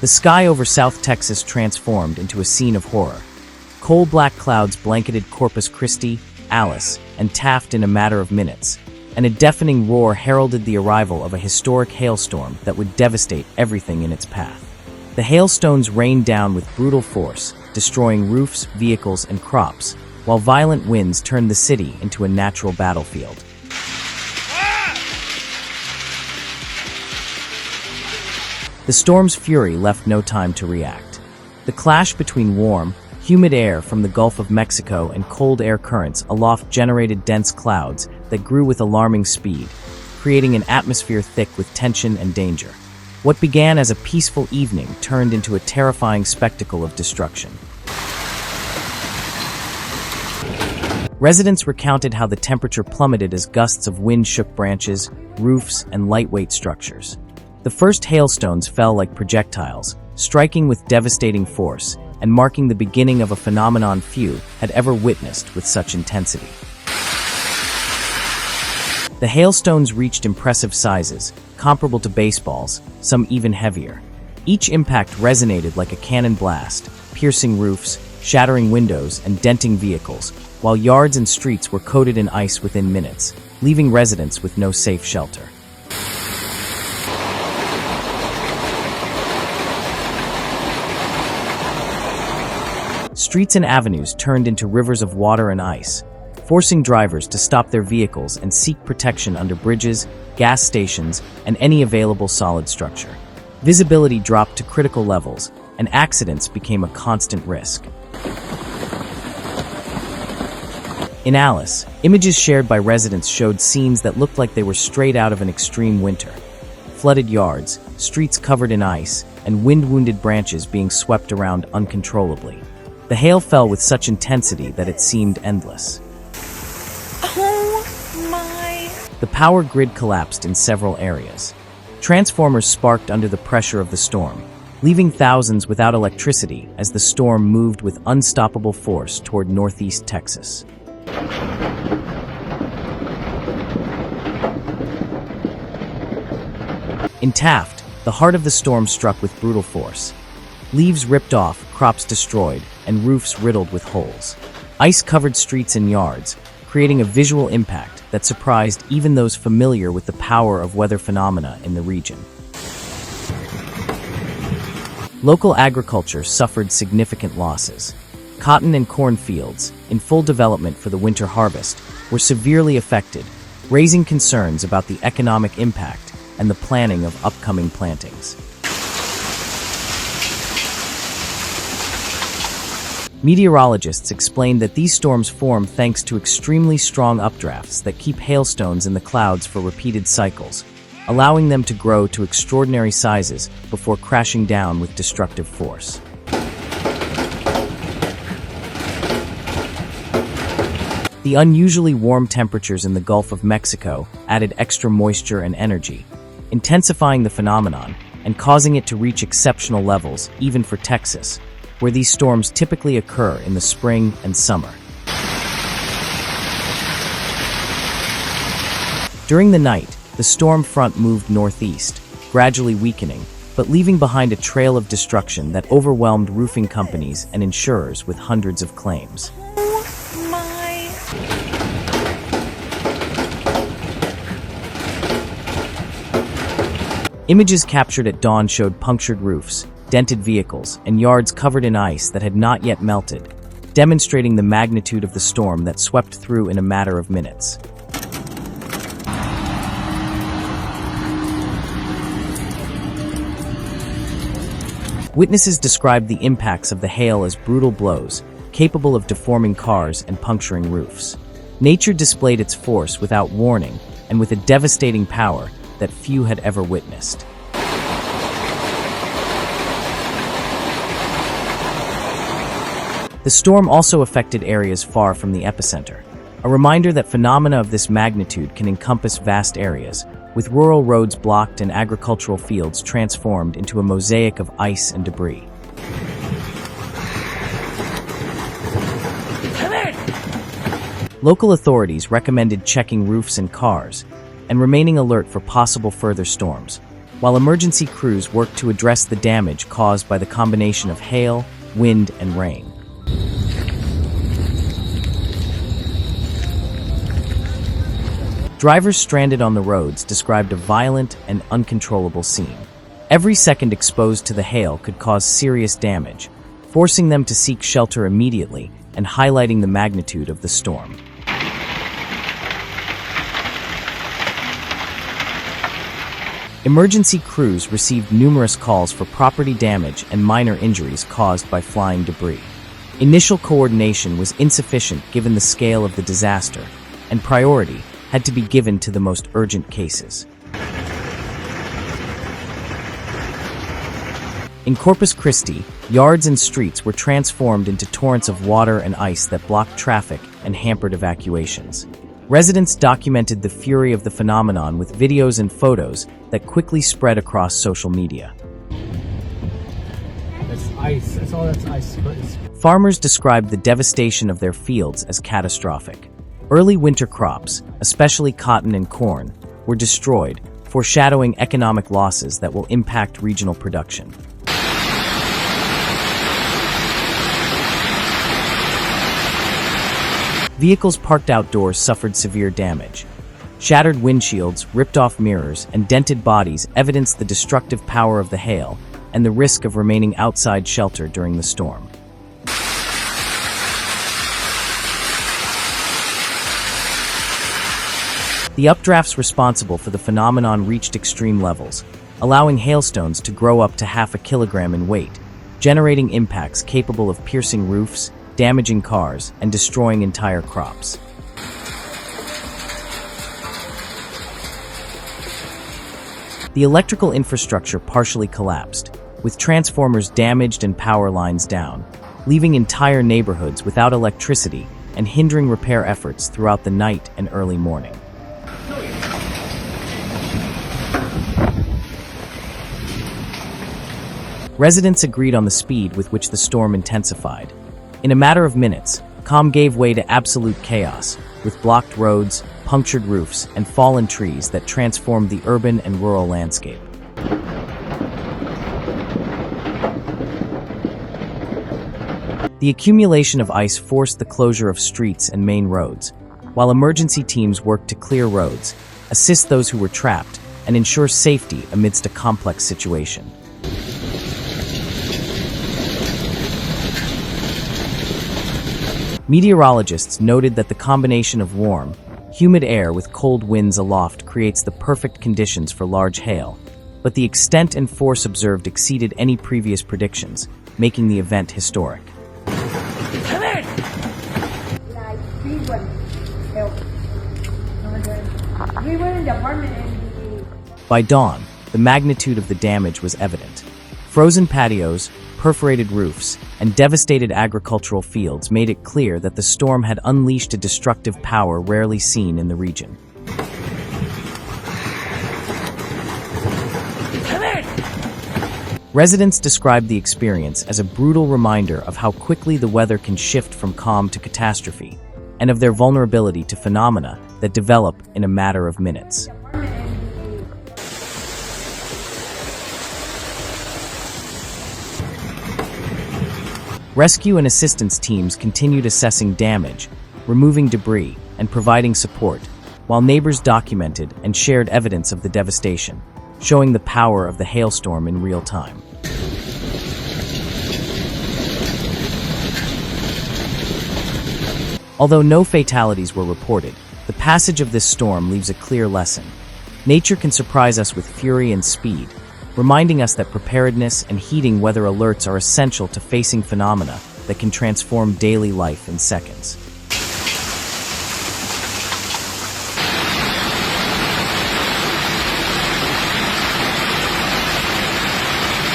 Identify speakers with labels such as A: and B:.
A: The sky over South Texas transformed into a scene of horror. Coal-black clouds blanketed Corpus Christi, Alice, and Taft in a matter of minutes, and a deafening roar heralded the arrival of a historic hailstorm that would devastate everything in its path. The hailstones rained down with brutal force, destroying roofs, vehicles, and crops, while violent winds turned the city into a natural battlefield. The storm's fury left no time to react. The clash between warm, humid air from the Gulf of Mexico and cold air currents aloft generated dense clouds that grew with alarming speed, creating an atmosphere thick with tension and danger. What began as a peaceful evening turned into a terrifying spectacle of destruction. Residents recounted how the temperature plummeted as gusts of wind shook branches, roofs, and lightweight structures. The first hailstones fell like projectiles, striking with devastating force and marking the beginning of a phenomenon few had ever witnessed with such intensity. The hailstones reached impressive sizes, comparable to baseballs, some even heavier. Each impact resonated like a cannon blast, piercing roofs, shattering windows, and denting vehicles, while yards and streets were coated in ice within minutes, leaving residents with no safe shelter. Streets and avenues turned into rivers of water and ice, forcing drivers to stop their vehicles and seek protection under bridges, gas stations, and any available solid structure. Visibility dropped to critical levels, and accidents became a constant risk. In Alice, images shared by residents showed scenes that looked like they were straight out of an extreme winter. Flooded yards, streets covered in ice, and wind-wounded branches being swept around uncontrollably. The hail fell with such intensity that it seemed endless.
B: Oh my!
A: The power grid collapsed in several areas. Transformers sparked under the pressure of the storm, leaving thousands without electricity as the storm moved with unstoppable force toward northeast Texas. In Taft, the heart of the storm struck with brutal force. Leaves ripped off, crops destroyed, and roofs riddled with holes. Ice covered streets and yards, creating a visual impact that surprised even those familiar with the power of weather phenomena in the region. Local agriculture suffered significant losses. Cotton and corn fields, in full development for the winter harvest, were severely affected, raising concerns about the economic impact and the planning of upcoming plantings. Meteorologists explained that these storms form thanks to extremely strong updrafts that keep hailstones in the clouds for repeated cycles, allowing them to grow to extraordinary sizes before crashing down with destructive force. The unusually warm temperatures in the Gulf of Mexico added extra moisture and energy, intensifying the phenomenon and causing it to reach exceptional levels even for Texas, where these storms typically occur in the spring and summer. During the night, the storm front moved northeast, gradually weakening, but leaving behind a trail of destruction that overwhelmed roofing companies and insurers with hundreds of claims.
B: Oh my!
A: Images captured at dawn showed punctured roofs, dented vehicles, and yards covered in ice that had not yet melted, demonstrating the magnitude of the storm that swept through in a matter of minutes. Witnesses described the impacts of the hail as brutal blows, capable of deforming cars and puncturing roofs. Nature displayed its force without warning and with a devastating power that few had ever witnessed. The storm also affected areas far from the epicenter, a reminder that phenomena of this magnitude can encompass vast areas, with rural roads blocked and agricultural fields transformed into a mosaic of ice and debris. Local authorities recommended checking roofs and cars, and remaining alert for possible further storms, while emergency crews worked to address the damage caused by the combination of hail, wind, and rain. Drivers stranded on the roads described a violent and uncontrollable scene. Every second exposed to the hail could cause serious damage, forcing them to seek shelter immediately and highlighting the magnitude of the storm. Emergency crews received numerous calls for property damage and minor injuries caused by flying debris. Initial coordination was insufficient given the scale of the disaster, and priority had to be given to the most urgent cases. In Corpus Christi, yards and streets were transformed into torrents of water and ice that blocked traffic and hampered evacuations. Residents documented the fury of the phenomenon with videos and photos that quickly spread across social media.
C: That's ice. That's all that's ice.
A: Farmers described the devastation of their fields as catastrophic. Early winter crops, especially cotton and corn, were destroyed, foreshadowing economic losses that will impact regional production. Vehicles parked outdoors suffered severe damage. Shattered windshields, ripped off mirrors, and dented bodies evidenced the destructive power of the hail and the risk of remaining outside shelter during the storm. The updrafts responsible for the phenomenon reached extreme levels, allowing hailstones to grow up to half a kilogram in weight, generating impacts capable of piercing roofs, damaging cars, and destroying entire crops. The electrical infrastructure partially collapsed, with transformers damaged and power lines down, leaving entire neighborhoods without electricity and hindering repair efforts throughout the night and early morning. Residents agreed on the speed with which the storm intensified. In a matter of minutes, calm gave way to absolute chaos, with blocked roads, punctured roofs, and fallen trees that transformed the urban and rural landscape. The accumulation of ice forced the closure of streets and main roads, while emergency teams worked to clear roads, assist those who were trapped, and ensure safety amidst a complex situation. Meteorologists noted that the combination of warm, humid air with cold winds aloft creates the perfect conditions for large hail, but the extent and force observed exceeded any previous predictions, making the event historic. By dawn, the magnitude of the damage was evident. Frozen patios, perforated roofs, and devastated agricultural fields made it clear that the storm had unleashed a destructive power rarely seen in the region. Residents described the experience as a brutal reminder of how quickly the weather can shift from calm to catastrophe, and of their vulnerability to phenomena that develop in a matter of minutes. Rescue and assistance teams continued assessing damage, removing debris, and providing support, while neighbors documented and shared evidence of the devastation, showing the power of the hailstorm in real time. Although no fatalities were reported, the passage of this storm leaves a clear lesson. Nature can surprise us with fury and speed, reminding us that preparedness and heeding weather alerts are essential to facing phenomena that can transform daily life in seconds.